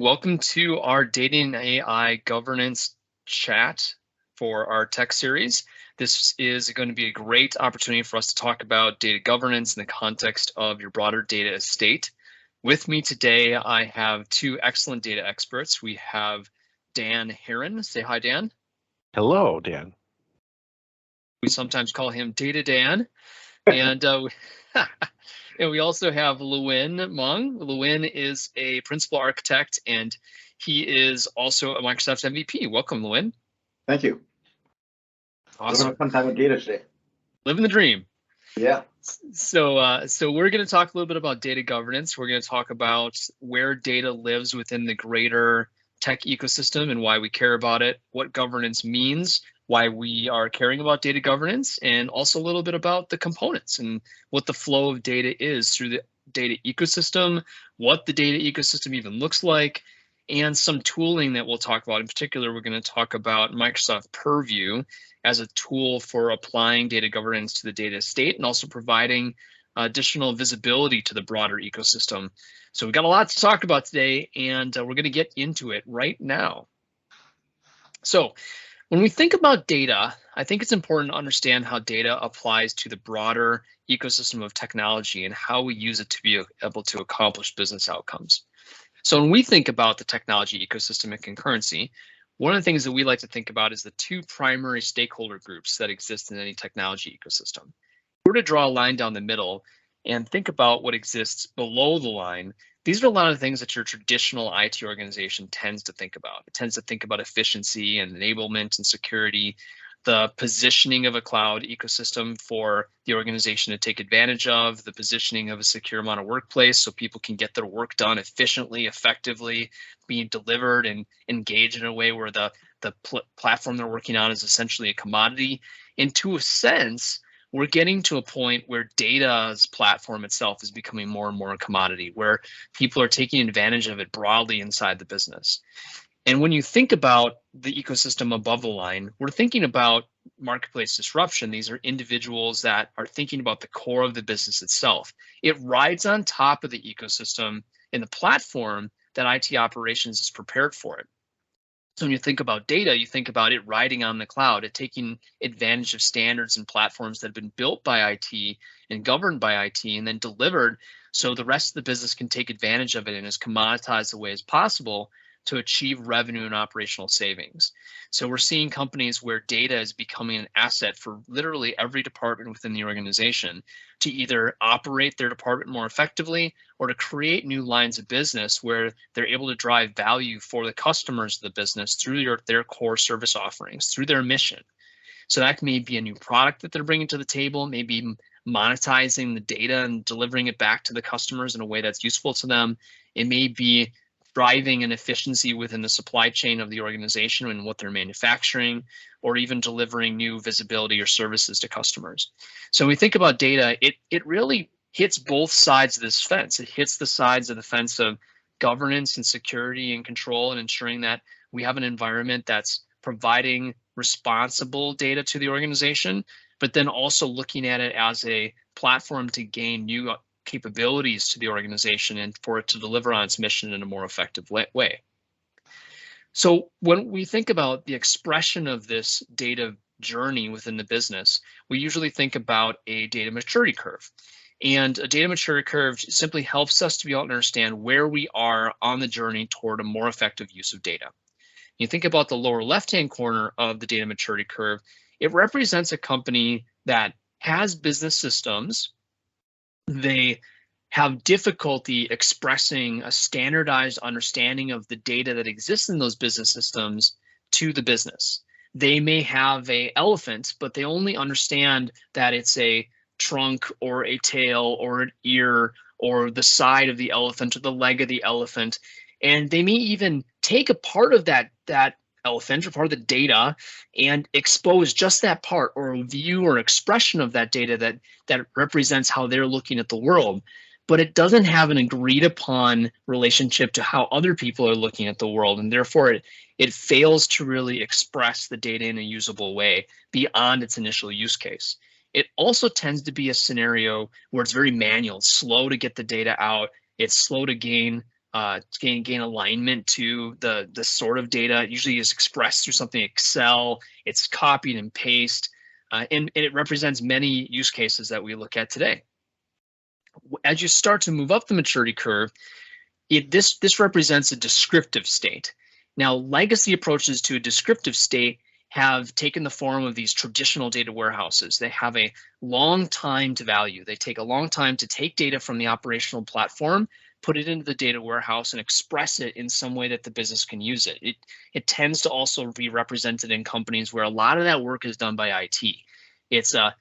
Welcome to our Data and AI governance chat for our tech series. This is going to be a great opportunity for us to talk about data governance in the context of your broader data estate. With me today, I have two excellent data experts. We have Dan Heron. Say hi, Dan. Hello, Dan. We sometimes call him Data Dan. And and we also have Lwin Maung. Lwin is a principal architect, and he is also a Microsoft MVP. Welcome, Lwin. Thank you. Awesome. Having a fun time with data today. Living the dream. Yeah. So we're going to talk a little bit about data governance. We're going to talk about where data lives within the greater tech ecosystem and why we care about it, what governance means, why we are caring about data governance, and also a little bit about the components and what the flow of data is through the data ecosystem, what the data ecosystem even looks like, and some tooling that we'll talk about. In particular, we're going to talk about Microsoft Purview as a tool for applying data governance to the data estate and also providing additional visibility to the broader ecosystem. So we've got a lot to talk about today, and we're going to get into it right now. So when we think about data, I think it's important to understand how data applies to the broader ecosystem of technology and how we use it to be able to accomplish business outcomes. So when we think about the technology ecosystem and concurrency, one of the things that we like to think about is the two primary stakeholder groups that exist in any technology ecosystem. If we're to draw a line down the middle and think about what exists below the line, these are a lot of things that your traditional IT organization tends to think about. It tends to think about efficiency and enablement and security, the positioning of a cloud ecosystem for the organization to take advantage of, the positioning of a secure modern workplace so people can get their work done efficiently, effectively, being delivered and engaged in a way where the platform they're working on is essentially a commodity. And to a sense, we're getting to a point where data's platform itself is becoming more and more a commodity, where people are taking advantage of it broadly inside the business. And when you think about the ecosystem above the line, we're thinking about marketplace disruption. These are individuals that are thinking about the core of the business itself. It rides on top of the ecosystem and the platform that IT operations is prepared for it. So when you think about data, you think about it riding on the cloud, it taking advantage of standards and platforms that have been built by IT and governed by IT and then delivered so the rest of the business can take advantage of it in as commoditized a way as possible to achieve revenue and operational savings. So we're seeing companies where data is becoming an asset for literally every department within the organization to either operate their department more effectively or to create new lines of business where they're able to drive value for the customers of the business through their core service offerings, through their mission. So that may be a new product that they're bringing to the table, maybe monetizing the data and delivering it back to the customers in a way that's useful to them. It may be driving an efficiency within the supply chain of the organization and what they're manufacturing, or even delivering new visibility or services to customers. So when we think about data, it really hits both sides of this fence. It hits the sides of the fence of governance and security and control and ensuring that we have an environment that's providing responsible data to the organization, but then also looking at it as a platform to gain new capabilities to the organization and for it to deliver on its mission in a more effective way. So when we think about the expression of this data journey within the business, we usually think about a data maturity curve. And a data maturity curve simply helps us to be able to understand where we are on the journey toward a more effective use of data. You think about the lower left-hand corner of the data maturity curve, it represents a company that has business systems. They have difficulty expressing a standardized understanding of the data that exists in those business systems to the business. They may have an elephant, but they only understand that it's a trunk or a tail or an ear or the side of the elephant or the leg of the elephant. And they may even take a part of that elephant or part of the data and expose just that part or a view or expression of that data that represents how they're looking at the world. But it doesn't have an agreed upon relationship to how other people are looking at the world. And therefore, it fails to really express the data in a usable way beyond its initial use case. It also tends to be a scenario where it's very manual, slow to get the data out. It's slow to gain gain alignment to the sort of data. It usually is expressed through something Excel. It's copied and pasted, and it represents many use cases that we look at today. As you start to move up the maturity curve, this represents a descriptive state. Now, legacy approaches to a descriptive state have taken the form of these traditional data warehouses. They have a long time to value. They take a long time to take data from the operational platform, put it into the data warehouse, and express it in some way that the business can use it. It tends to also be represented in companies where a lot of that work is done by IT. It's a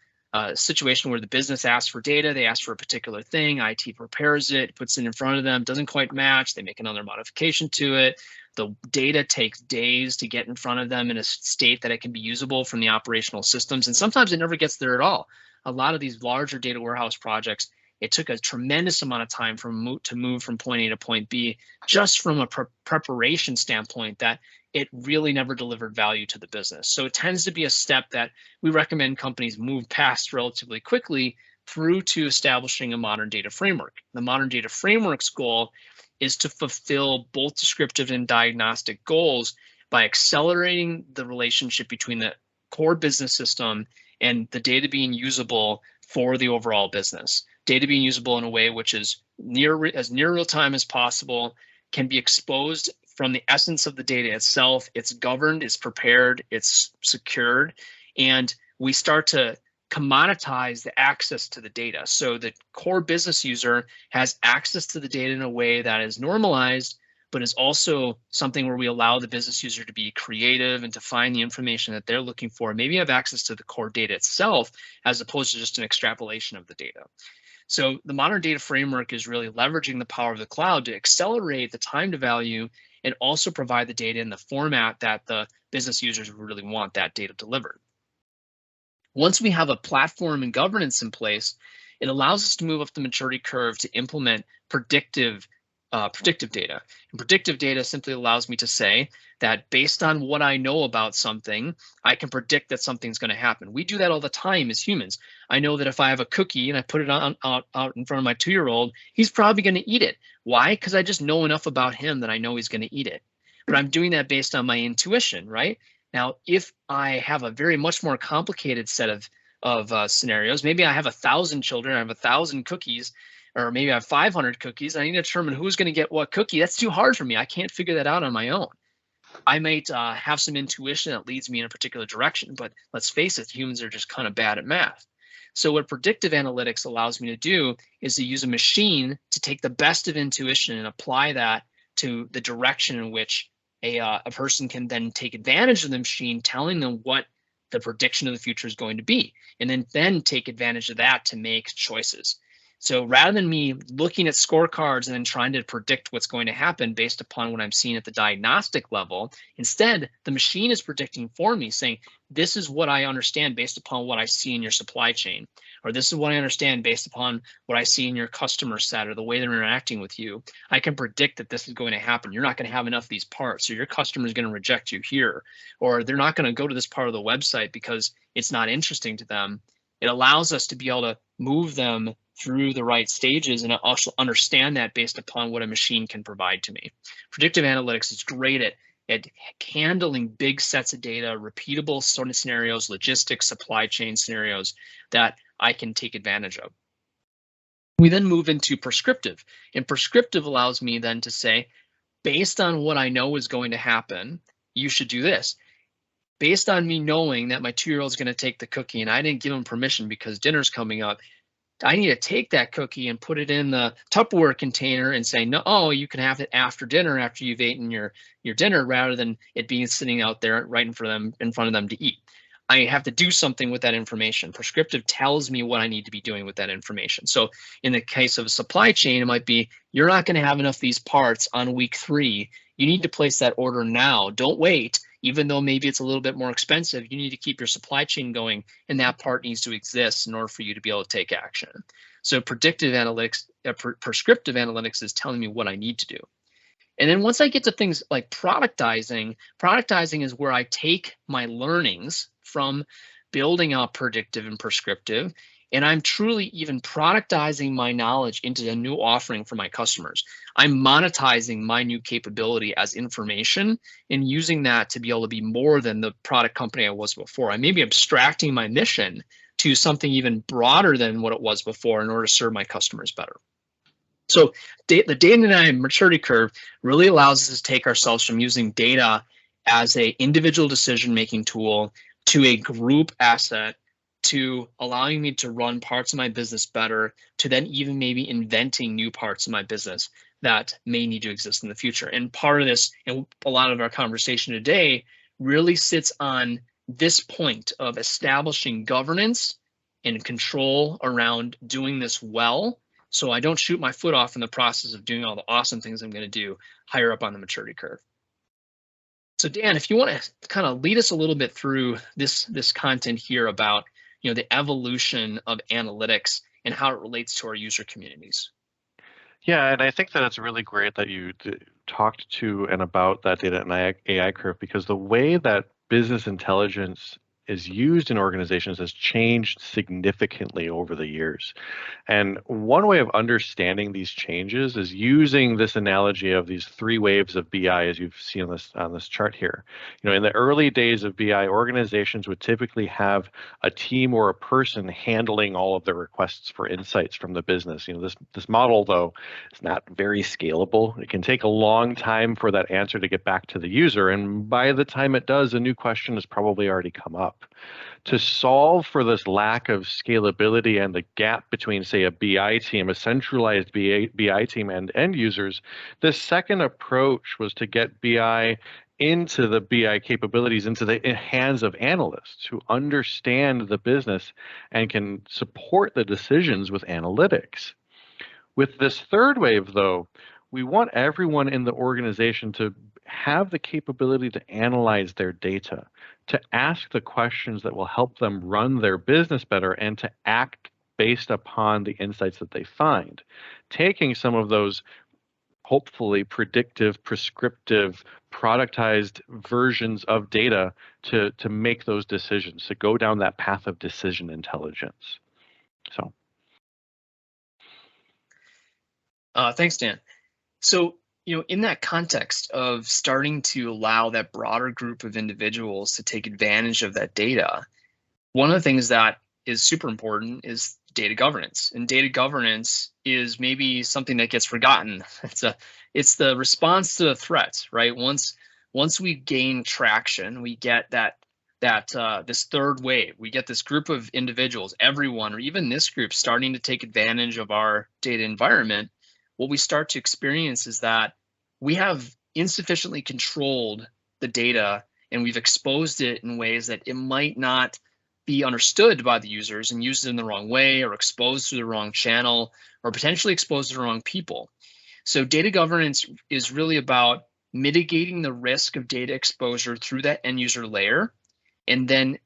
situation where the business asks for data, they ask for a particular thing, IT prepares it, puts it in front of them, doesn't quite match, they make another modification to it. The data takes days to get in front of them in a state that it can be usable from the operational systems, and sometimes it never gets there at all. A lot of these larger data warehouse projects, it took a tremendous amount of time to move from point A to point B, just from a preparation standpoint, that it really never delivered value to the business. So it tends to be a step that we recommend companies move past relatively quickly through to establishing a modern data framework. The modern data framework's goal is to fulfill both descriptive and diagnostic goals by accelerating the relationship between the core business system and the data being usable for the overall business. Data being usable in a way which is near real time as possible, can be exposed from the essence of the data itself. It's governed, it's prepared, it's secured, and we start to commoditize the access to the data. So the core business user has access to the data in a way that is normalized, but is also something where we allow the business user to be creative and to find the information that they're looking for. Maybe have access to the core data itself, as opposed to just an extrapolation of the data. So the modern data framework is really leveraging the power of the cloud to accelerate the time to value and also provide the data in the format that the business users really want that data delivered. Once we have a platform and governance in place, it allows us to move up the maturity curve to implement predictive data. And predictive data simply allows me to say that based on what I know about something, I can predict that something's going to happen. We do that all the time as humans. I know that if I have a cookie and I put it out in front of my 2-year-old, he's probably going to eat it. Why? Because I just know enough about him that I know he's going to eat it. But I'm doing that based on my intuition, right? Now, if I have a very much more complicated set of scenarios, maybe I have 1,000 children, I have 1,000 cookies, or maybe I have 500 cookies, I need to determine who's going to get what cookie. That's too hard for me. I can't figure that out on my own. I might have some intuition that leads me in a particular direction, but let's face it, humans are just kind of bad at math. So what predictive analytics allows me to do is to use a machine to take the best of intuition and apply that to the direction in which a person can then take advantage of the machine, telling them what the prediction of the future is going to be, and then take advantage of that to make choices. So rather than me looking at scorecards and then trying to predict what's going to happen based upon what I'm seeing at the diagnostic level, instead, the machine is predicting for me, saying, this is what I understand based upon what I see in your supply chain, or this is what I understand based upon what I see in your customer set or the way they're interacting with you. I can predict that this is going to happen. You're not going to have enough of these parts, or your customer is going to reject you here, or they're not going to go to this part of the website because it's not interesting to them. It allows us to be able to move them through the right stages and also understand that based upon what a machine can provide to me. Predictive analytics is great at handling big sets of data, repeatable sort of scenarios, logistics, supply chain scenarios that I can take advantage of. We then move into prescriptive, and prescriptive allows me then to say, based on what I know is going to happen, you should do this. Based on me knowing that my 2-year-old is going to take the cookie and I didn't give him permission because dinner's coming up, I need to take that cookie and put it in the Tupperware container and say, no, oh, you can have it after dinner, after you've eaten your dinner, rather than it being sitting out there right in front of them to eat. I have to do something with that information. Prescriptive tells me what I need to be doing with that information. So in the case of a supply chain, it might be, you're not going to have enough of these parts on week 3. You need to place that order now. Don't wait. Even though maybe it's a little bit more expensive, you need to keep your supply chain going, and that part needs to exist in order for you to be able to take action. So predictive analytics, prescriptive analytics is telling me what I need to do. And then once I get to things like productizing is where I take my learnings from building out predictive and prescriptive, and I'm truly even productizing my knowledge into a new offering for my customers. I'm monetizing my new capability as information and using that to be able to be more than the product company I was before. I may be abstracting my mission to something even broader than what it was before in order to serve my customers better. So the data and AI maturity curve really allows us to take ourselves from using data as an individual decision-making tool to a group asset, to allowing me to run parts of my business better, to then even maybe inventing new parts of my business that may need to exist in the future. And part of this, and a lot of our conversation today, really sits on this point of establishing governance and control around doing this well, so I don't shoot my foot off in the process of doing all the awesome things I'm going to do higher up on the maturity curve. So Dan, if you want to kind of lead us a little bit through this content here about the evolution of analytics and how it relates to our user communities. Yeah, and I think that it's really great that you talked to and about that data and AI curve, because the way that business intelligence is used in organizations has changed significantly over the years. And one way of understanding these changes is using this analogy of these three waves of BI, as you've seen on this chart here. In the early days of BI, organizations would typically have a team or a person handling all of the requests for insights from the business. This model, though, is not very scalable. It can take a long time for that answer to get back to the user, and by the time it does, a new question has probably already come up. To solve for this lack of scalability and the gap between, say, a BI team, a centralized BI team, and end users, the second approach was to get BI into the BI capabilities, into the hands of analysts who understand the business and can support the decisions with analytics. With this third wave, though, we want everyone in the organization to have the capability to analyze their data, to ask the questions that will help them run their business better, and to act based upon the insights that they find, taking some of those hopefully predictive, prescriptive, productized versions of data to make those decisions, to go down that path of decision intelligence. So. Thanks, Dan. So, in that context of starting to allow that broader group of individuals to take advantage of that data, one of the things that is super important is data governance. And data governance is maybe something that gets forgotten. It's the response to the threat, right? Once we gain traction, we get this third wave. We get this group of individuals, everyone, or even this group, starting to take advantage of our data environment. What we start to experience is that we have insufficiently controlled the data, and we've exposed it in ways that it might not be understood by the users and used in the wrong way, or exposed to the wrong channel, or potentially exposed to the wrong people. So data governance is really about mitigating the risk of data exposure through that end user layer, and then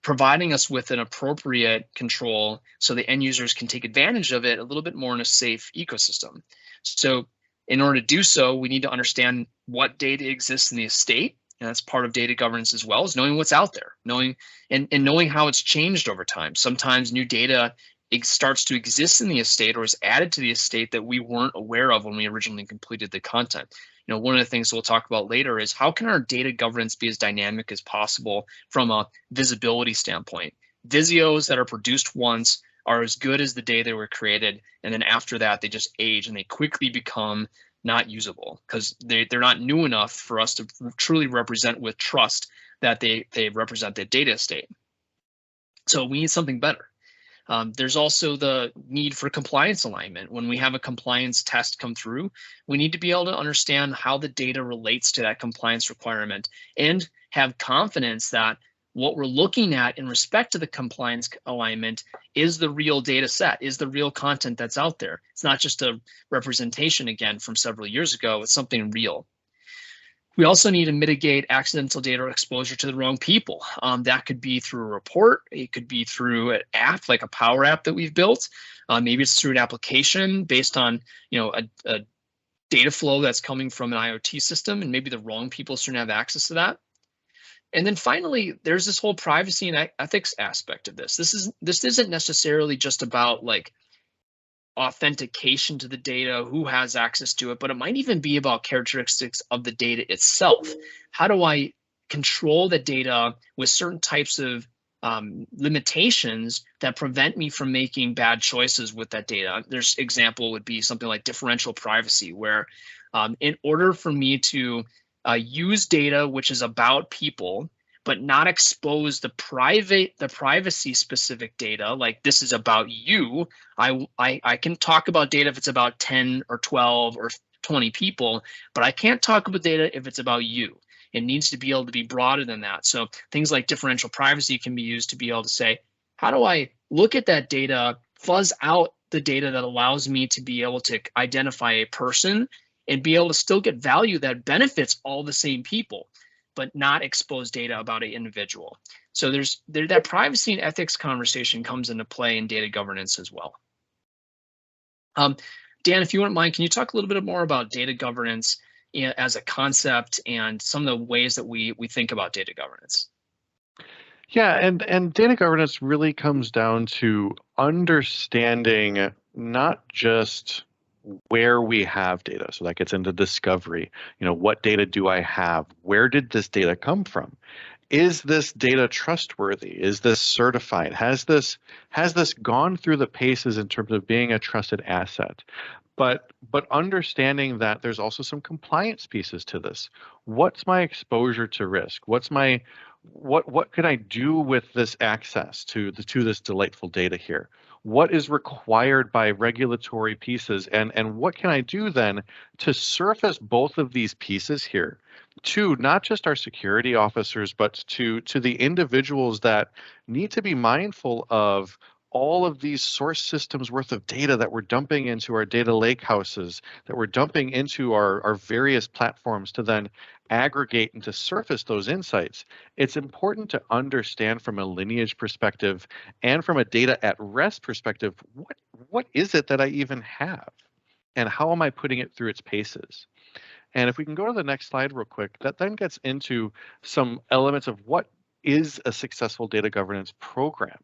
providing us with an appropriate control so the end users can take advantage of it a little bit more in a safe ecosystem. So in order to do so, we need to understand what data exists in the estate, and that's part of data governance as well, is knowing what's out there, knowing how it's changed over time. Sometimes new data starts to exist in the estate or is added to the estate that we weren't aware of when we originally completed the content. One of the things we'll talk about later is how can our data governance be as dynamic as possible from a visibility standpoint. Visios that are produced once are as good as the day they were created, and then after that they just age and they quickly become not usable because they're not new enough for us to truly represent with trust that they represent the data estate. So we need something better. There's also the need for compliance alignment. When we have a compliance test come through, we need to be able to understand how the data relates to that compliance requirement and have confidence that what we're looking at in respect to the compliance alignment is the real data set, is the real content that's out there. It's not just a representation again from several years ago, it's something real. We also need to mitigate accidental data exposure to the wrong people. That could be through a report. It could be through an app, like a Power App that we've built. Maybe it's through an application based on a data flow that's coming from an IoT system, and maybe the wrong people shouldn't have access to that. And then finally, there's this whole privacy and ethics aspect of this. This isn't necessarily just about like authentication to the data, who has access to it, but it might even be about characteristics of the data itself. How do I control the data with certain types of limitations that prevent me from making bad choices with that data? There's example would be something like differential privacy, where in order for me to use data which is about people, but not expose the privacy specific data, like this is about you. I can talk about data if it's about 10 or 12 or 20 people, but I can't talk about data if it's about you. It needs to be able to be broader than that. So things like differential privacy can be used to be able to say, how do I look at that data, fuzz out the data that allows me to be able to identify a person and be able to still get value that benefits all the same people, but not expose data about an individual. So that privacy and ethics conversation comes into play in data governance as well. Dan, if you wouldn't mind, can you talk a little bit more about data governance as a concept and some of the ways that we think about data governance? Yeah, and data governance really comes down to understanding not just where we have data. So that gets into discovery. What data do I have? Where did this data come from? Is this data trustworthy? Is this certified? Has this gone through the paces in terms of being a trusted asset? But understanding that there's also some compliance pieces to this. What's my exposure to risk? What can I do with this access to this delightful data here? What is required by regulatory pieces, and what can I do then to surface both of these pieces here to not just our security officers, but to the individuals that need to be mindful of all of these source systems worth of data that we're dumping into our data lake houses, that we're dumping into our various platforms to then aggregate and to surface those insights. It's important to understand from a lineage perspective and from a data at rest perspective, what is it that I even have? And how am I putting it through its paces? And if we can go to the next slide real quick, that then gets into some elements of what is a successful data governance program.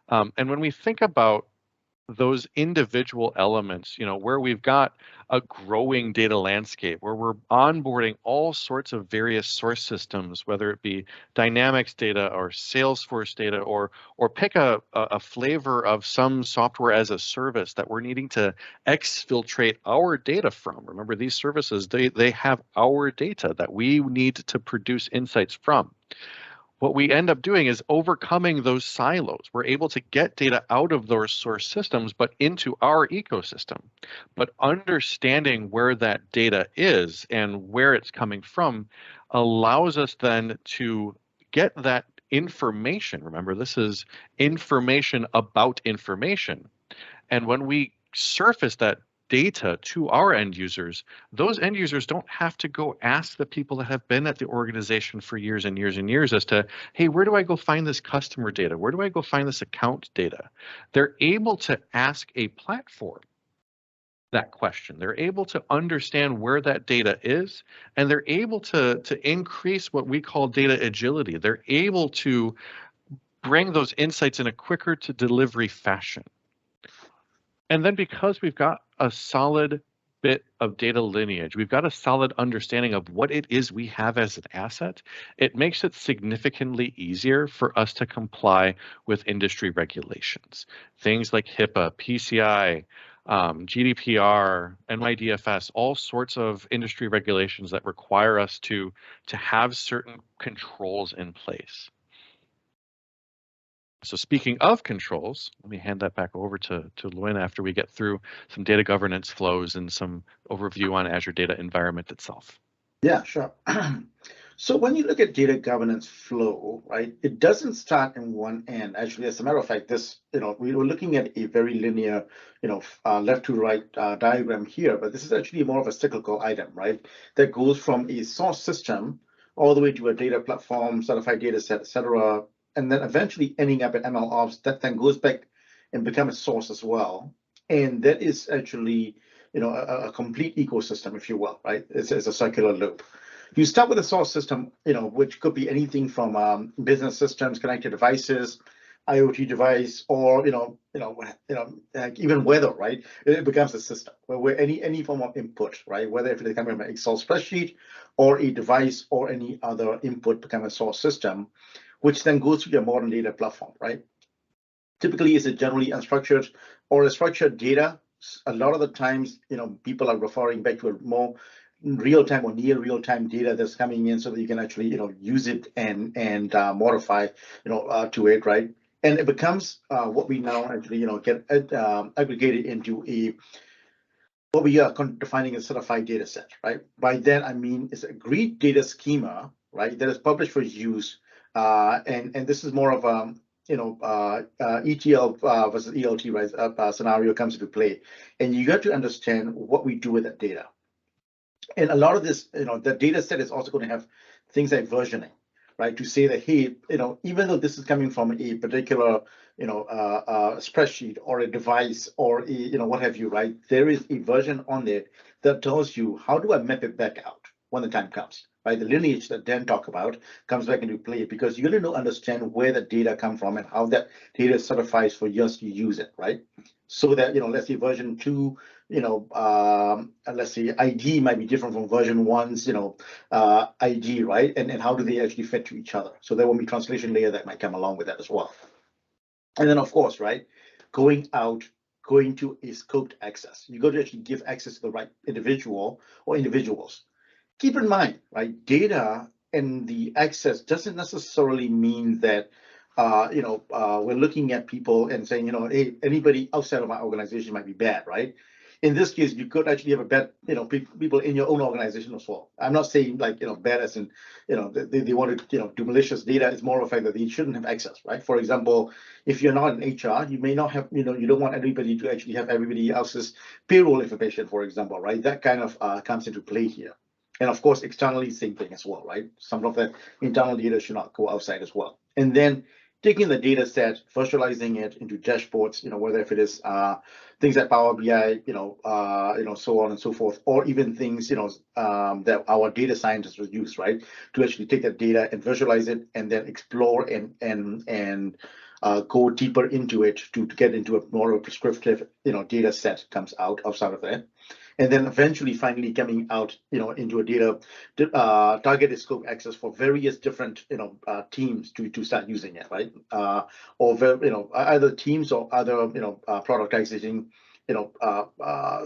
And when we think about those individual elements, where we've got a growing data landscape, where we're onboarding all sorts of various source systems, whether it be Dynamics data or Salesforce data, or pick a flavor of some software as a service that we're needing to exfiltrate our data from. Remember, these services, they have our data that we need to produce insights from. What we end up doing is overcoming those silos. We're able to get data out of those source systems, but into our ecosystem. But understanding where that data is and where it's coming from allows us then to get that information. Remember, this is information about information. And when we surface that data to our end users, those end users don't have to go ask the people that have been at the organization for years and years and years as to, hey, where do I go find this customer data? Where do I go find this account data? They're able to ask a platform that question. They're able to understand where that data is, and they're able to increase what we call data agility. They're able to bring those insights in a quicker to delivery fashion. And then because we've got a solid bit of data lineage, we've got a solid understanding of what it is we have as an asset, it makes it significantly easier for us to comply with industry regulations. Things like HIPAA, PCI, GDPR, NYDFS, all sorts of industry regulations that require us to have certain controls in place. So speaking of controls, let me hand that back over to Lwin after we get through some data governance flows and some overview on Azure Data Environment itself. Yeah, sure. So when you look at data governance flow, right, it doesn't start in one end. Actually, as a matter of fact, we were looking at a very linear, left to right diagram here, but this is actually more of a cyclical item, right, that goes from a source system all the way to a data platform, certified data set, et cetera, and then eventually ending up at ML ops that then goes back and becomes a source as well. And that is actually, a complete ecosystem, if you will, right? It's a circular loop. You start with a source system, which could be anything from business systems, connected devices, IoT device, or like even weather, right? It becomes a system where any form of input, right? Whether if it's coming from an Excel spreadsheet or a device or any other input become a source system, which then goes to your modern data platform, right? Typically, it's a generally unstructured or a structured data. A lot of the times, people are referring back to a more real-time or near real-time data that's coming in so that you can actually, use it and modify, to it, right? And it becomes what we now actually, get aggregated into what we are defining as certified data set, right? By that, I mean, it's a agreed data schema, right, that is published for use. And this is more of ETL versus ELT, right? Scenario comes into play. And you got to understand what we do with that data. And a lot of this, the data set is also going to have things like versioning, right? To say that, hey, even though this is coming from a particular, spreadsheet or a device or what have you, right? There is a version on there that tells you how do I map it back out when the time comes, right? The lineage that Dan talked about comes back into play because you're going to understand where the data come from and how that data certifies for us to use it, right? So that, let's say version 2, let's say ID might be different from version 1's, ID, right? And how do they actually fit to each other? So there will be translation layer that might come along with that as well. And then, of course, right, going to a scoped access. You got to actually give access to the right individual or individuals. Keep in mind, right, data and the access doesn't necessarily mean that we're looking at people and saying, hey, anybody outside of my organization might be bad, right? In this case, you could actually have a bad, people in your own organization as well. I'm not saying like, bad as in, they want to, do malicious data. It's more of a fact that they shouldn't have access, right? For example, if you're not in HR, you may not have, you don't want everybody to actually have everybody else's payroll information, for example, right? That kind of comes into play here. And of course, externally, same thing as well, right? Some of the internal data should not go outside as well. And then taking the data set, virtualizing it into dashboards, whether if it is things like Power BI, so on and so forth, or even things, that our data scientists will use, right, to actually take that data and visualize it and then explore and go deeper into it to get into a more of a prescriptive, data set comes out outside of that. And then eventually finally coming out, into a data targeted scope access for various different, teams to start using it, right? Or, either teams or other, productizing,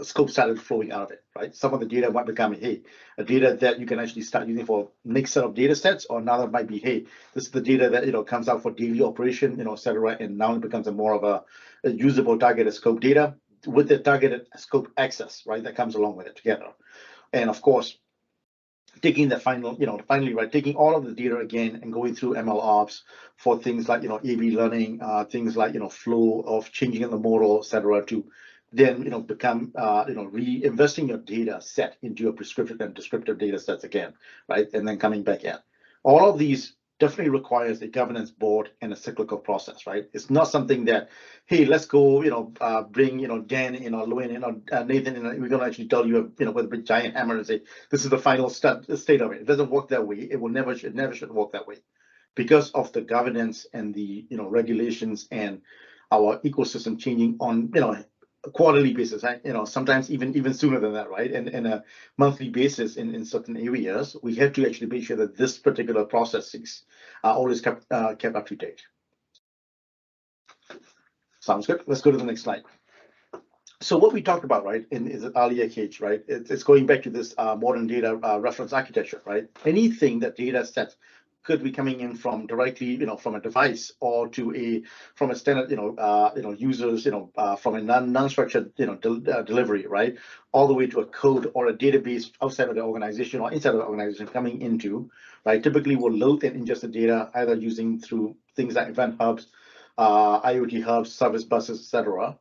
scope started flowing out of it, right? Some of the data might become, hey, a data that you can actually start using for next set of data sets, or another might be, hey, this is the data that, comes out for daily operation, et cetera. And now it becomes a more of a usable targeted scope data with the targeted scope access, right, that comes along with it together. And of course, taking the finally, right, taking all of the data again and going through ML ops for things like, A/B learning, things like, flow of changing in the model, et cetera, to then, become, reinvesting your data set into your prescriptive and descriptive data sets again, right, and then coming back in. All of these definitely requires a governance board and a cyclical process, right? It's not something that, hey, let's go, bring, Dan, Lwin, Nathan, and we're going to actually tell you, with a big giant hammer and say, this is the final state of it. It doesn't work that way. It never should work that way because of the governance and the, regulations and our ecosystem changing on, a quarterly basis, right? Sometimes even sooner than that, right? And a monthly basis in certain areas, we have to actually make sure that this particular processes are always kept up to date. Sounds good. Let's go to the next slide. So what we talked about, right, is an earlier case, right? It's going back to this modern data reference architecture, right? Anything that data sets could be coming in from directly, from a device or from a standard, users, from a non-structured, delivery, right, all the way to a code or a database outside of the organization or inside of the organization coming into, right. Typically, we'll load and ingest the data either using through things like event hubs, IoT hubs, service buses, etc.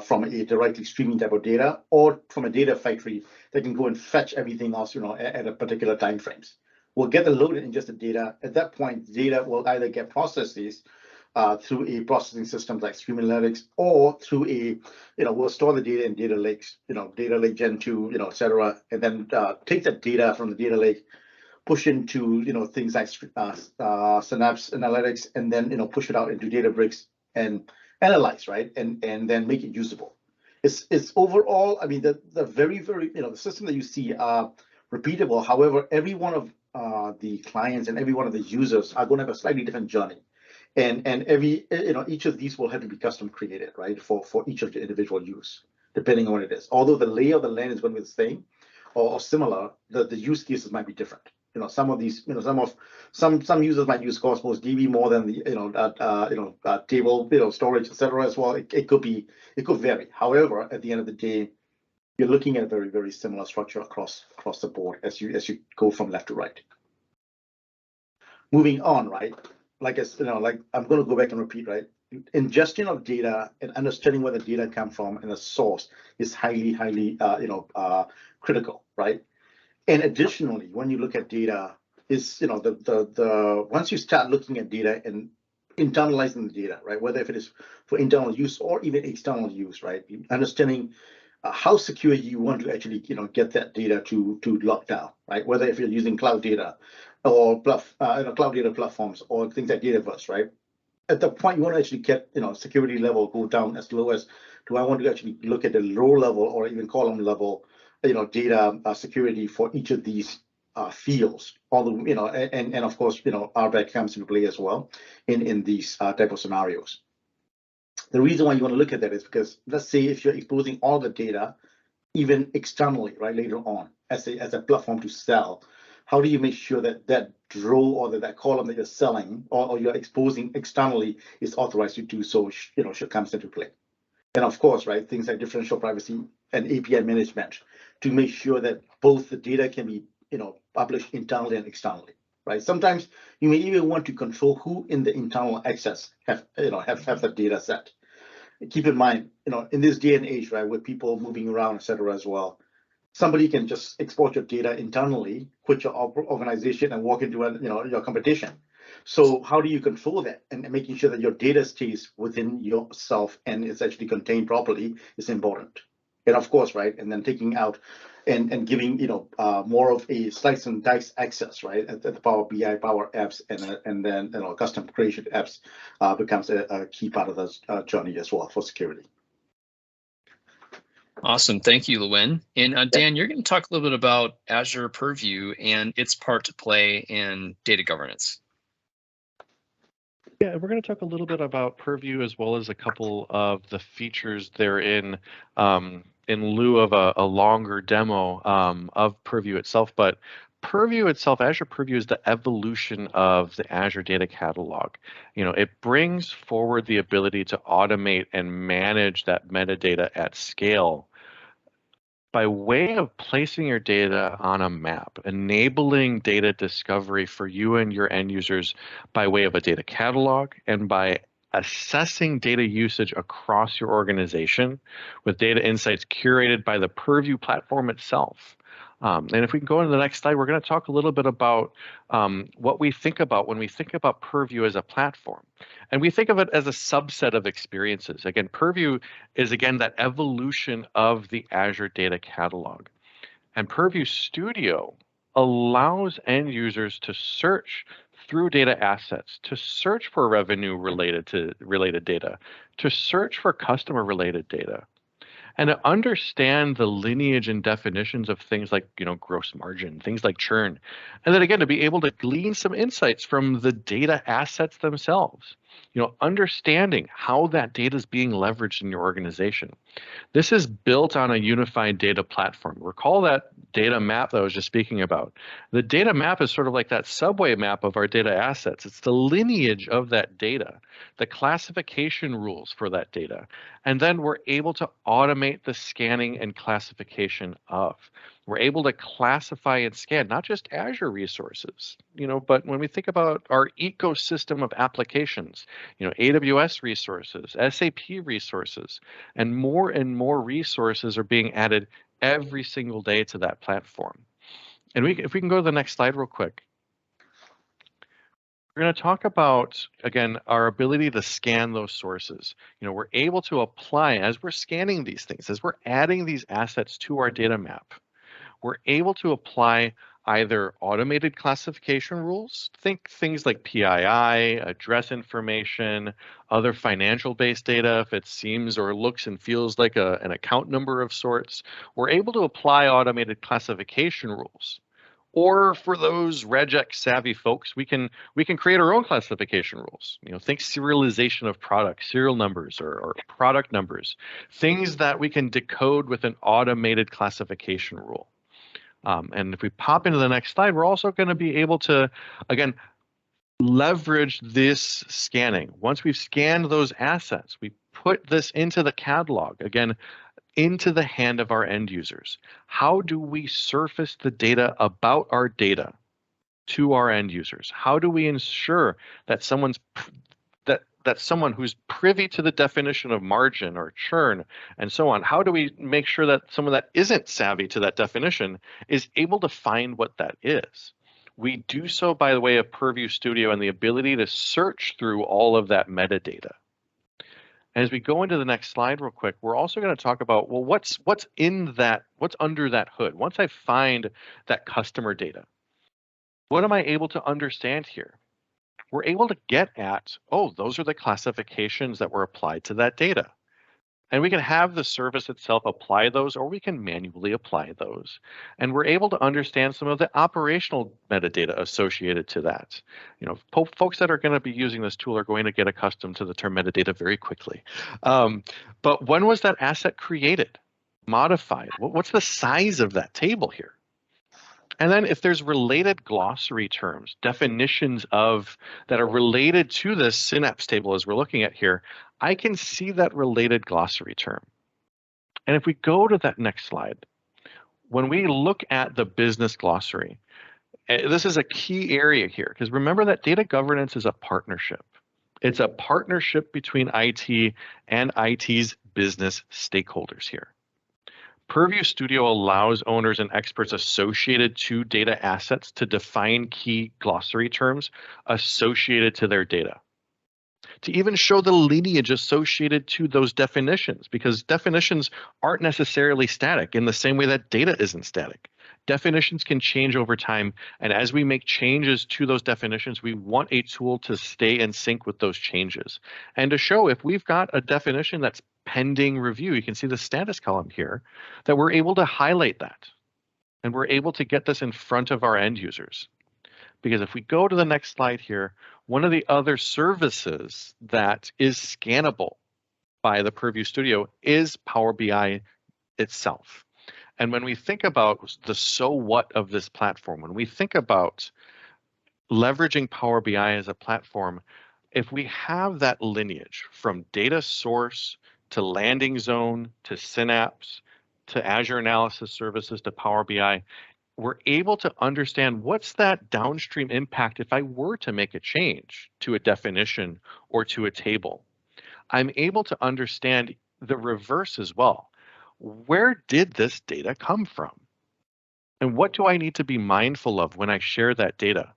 From a directly streaming type of data, or from a data factory that can go and fetch everything else, at a particular time frames. We'll get the load and ingest the data. At that point, data will either get processes through a processing system like Stream Analytics, or through we'll store the data in data lakes, data lake Gen 2, et cetera, and then take that data from the data lake, push into things like Synapse Analytics, and then push it out into Databricks and analyze, right, and then make it usable. It's overall, I mean, the very the system that you see are repeatable. However, every one of the clients and every one of the users are going to have a slightly different journey, and every each of these will have to be custom created, right, for each of the individual use, depending on what it is. Although the lay of the land is going to be the same or similar, the use cases might be different. Some of these, some users might use Cosmos DB more than the table storage, etc. as well. It could vary. However, at the end of the day, you're looking at a very, very similar structure across the board as you go from left to right. Moving on, right? Like I'm going to go back and repeat, right? Ingestion of data and understanding where the data come from and the source is highly critical, right? And additionally, when you look at data, is once you start looking at data and internalizing the data, right? Whether if it is for internal use or even external use, right? Understanding how secure you want to actually get that data to lock down, right? Whether if you're using cloud data or cloud data platforms or things like Dataverse, right? At the point you want to actually get security level go down as low as, do I want to actually look at the row level or even column level data security for each of these fields, all the and of course RBAC comes into play as well in these type of scenarios. The reason why you want to look at that is because, let's say if you're exposing all the data even externally, right, later on as a platform to sell, how do you make sure that that row or that column that you're selling or you're exposing externally is authorized to do so, should comes into play? And of course, right, things like differential privacy and API management to make sure that both the data can be published internally and externally, right? Sometimes you may even want to control who in the internal access have the data set. Keep in mind, in this day and age, right, with people moving around, etc. as well, somebody can just export your data internally, quit your organization, and walk into your competition. So how do you control that and making sure that your data stays within yourself and it's actually contained properly is important. And of course, right, and then taking out and giving more of a slice and dice access, right, at the Power BI, Power Apps, and then custom creation apps becomes a key part of the journey as well for security. Awesome. Thank you, Lwin. And Dan, you're going to talk a little bit about Azure Purview and its part to play in data governance. Yeah, we're going to talk a little bit about Purview as well as a couple of the features therein in lieu of a longer demo of Purview itself. But Purview itself, Azure Purview, is the evolution of the Azure Data Catalog. It brings forward the ability to automate and manage that metadata at scale by way of placing your data on a map, enabling data discovery for you and your end users by way of a data catalog and by assessing data usage across your organization with data insights curated by the Purview platform itself. And if we can go into the next slide, we're going to talk a little bit about what we think about when we think about Purview as a platform. And we think of it as a subset of experiences. Again, Purview is, again, that evolution of the Azure Data Catalog. And Purview Studio allows end users to search through data assets, to search for revenue-related data, to search for customer-related data, and to understand the lineage and definitions of things like gross margin, things like churn, and then again to be able to glean some insights from the data assets themselves. Understanding how that data is being leveraged in your organization. This is built on a unified data platform. Recall that data map that I was just speaking about. The data map is sort of like that subway map of our data assets. It's the lineage of that data, the classification rules for that data, and then we're able to automate the scanning and classification of. We're able to classify and scan not just Azure resources, but when we think about our ecosystem of applications, AWS resources, SAP resources, and more resources are being added every single day to that platform. And if we can go to the next slide real quick. We're going to talk about, again, our ability to scan those sources. We're able to apply, as we're scanning these things, as we're adding these assets to our data map, we're able to apply either automated classification rules, think things like PII, address information, other financial-based data, if it seems or looks and feels like an account number of sorts. We're able to apply automated classification rules. Or for those regex savvy folks, we can create our own classification rules. Think serialization of products, serial numbers or product numbers, things that we can decode with an automated classification rule. And if we pop into the next slide, we're also going to be able to, again, leverage this scanning. Once we've scanned those assets, we put this into the catalog, again, into the hand of our end users. How do we surface the data about our data to our end users? How do we ensure that someone who's privy to the definition of margin or churn and so on, how do we make sure that someone that isn't savvy to that definition is able to find what that is? We do so by the way of Purview Studio and the ability to search through all of that metadata. As we go into the next slide real quick, we're also going to talk about, well, what's under that hood? Once I find that customer data, what am I able to understand here? We're able to get at, oh, those are the classifications that were applied to that data. And we can have the service itself apply those, or we can manually apply those. And we're able to understand some of the operational metadata associated to that. Folks that are going to be using this tool are going to get accustomed to the term metadata very quickly. But when was that asset created, modified? What's the size of that table here? And then if there's related glossary terms, definitions that are related to this synapse table as we're looking at here, I can see that related glossary term. And if we go to that next slide, when we look at the business glossary, this is a key area here, because remember that data governance is a partnership. It's a partnership between IT and IT's business stakeholders here. Purview Studio allows owners and experts associated to data assets to define key glossary terms associated to their data, to even show the lineage associated to those definitions, because definitions aren't necessarily static in the same way that data isn't static. Definitions can change over time, and as we make changes to those definitions, we want a tool to stay in sync with those changes. And to show if we've got a definition that's pending review, you can see the status column here, that we're able to highlight that. And we're able to get this in front of our end users. Because if we go to the next slide here, one of the other services that is scannable by the Purview Studio is Power BI itself. And when we think about the so what of this platform, when we think about leveraging Power BI as a platform, if we have that lineage from data source to landing zone to Synapse to Azure Analysis Services to Power BI, we're able to understand what's that downstream impact if I were to make a change to a definition or to a table. I'm able to understand the reverse as well. Where did this data come from? And what do I need to be mindful of when I share that data?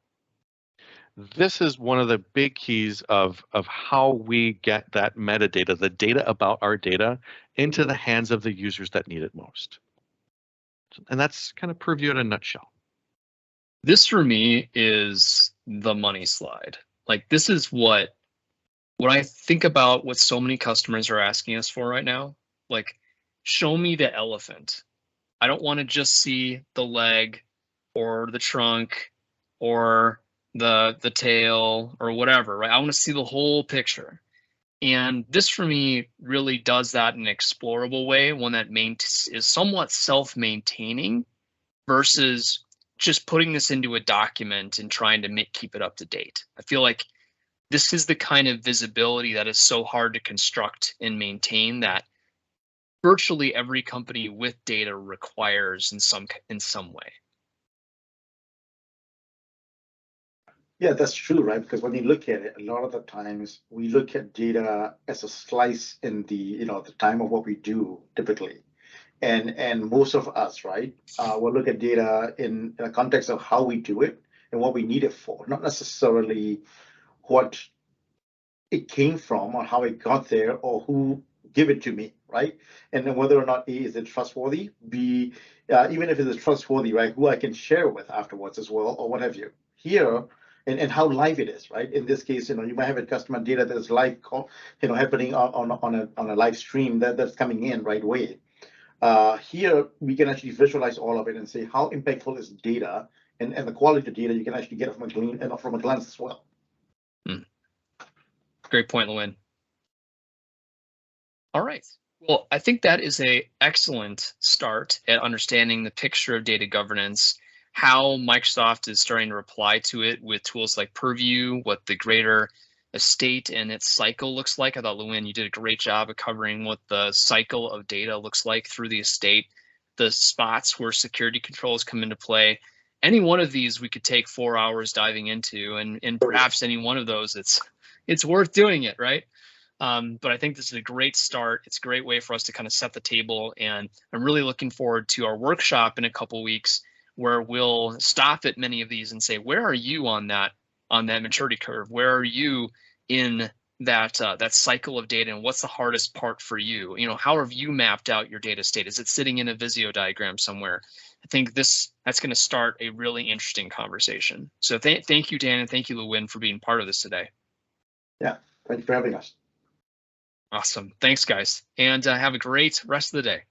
This is one of the big keys of how we get that metadata, the data about our data, into the hands of the users that need it most. And that's kind of Purview in a nutshell. This for me is the money slide. Like, this is when I think about what so many customers are asking us for right now, like, show me the elephant. I don't want to just see the leg or the trunk or the tail or whatever, right? I want to see the whole picture. And this for me really does that in an explorable way, one that is somewhat self-maintaining versus just putting this into a document and trying to keep it up to date. I feel like this is the kind of visibility that is so hard to construct and maintain that virtually every company with data requires in some way. Yeah, that's true, right? Because when you look at it, a lot of the times we look at data as a slice in the the time of what we do typically, and most of us, right, will look at data in a context of how we do it and what we need it for, not necessarily what it came from or how it got there or who gave it to me, right? And then whether or not A, is it trustworthy? B, even if it is trustworthy, right, who I can share with afterwards as well, or what have you. Here, and how live it is, right? In this case, you might have a customer data that is live, happening on a live stream that's coming in right away. Here, we can actually visualize all of it and say how impactful is data, and the quality of data you can actually get from a glance as well. Great point, Lwin. All right. Well, I think that is an excellent start at understanding the picture of data governance, how Microsoft is starting to reply to it with tools like Purview, what the greater estate and its cycle looks like. I thought, Lwin, you did a great job of covering what the cycle of data looks like through the estate, the spots where security controls come into play. Any one of these we could take 4 hours diving into, and perhaps any one of those it's worth doing it, right? But I think this is a great start. It's a great way for us to kind of set the table, and I'm really looking forward to our workshop in a couple weeks where we'll stop at many of these and say, where are you on that maturity curve? Where are you in that cycle of data, and what's the hardest part for you? How have you mapped out your data state? Is it sitting in a Visio diagram somewhere? I think that's going to start a really interesting conversation. So thank you, Dan, and thank you, Lwin, for being part of this today. Yeah, thank you for having us. Awesome. Thanks, guys. And have a great rest of the day.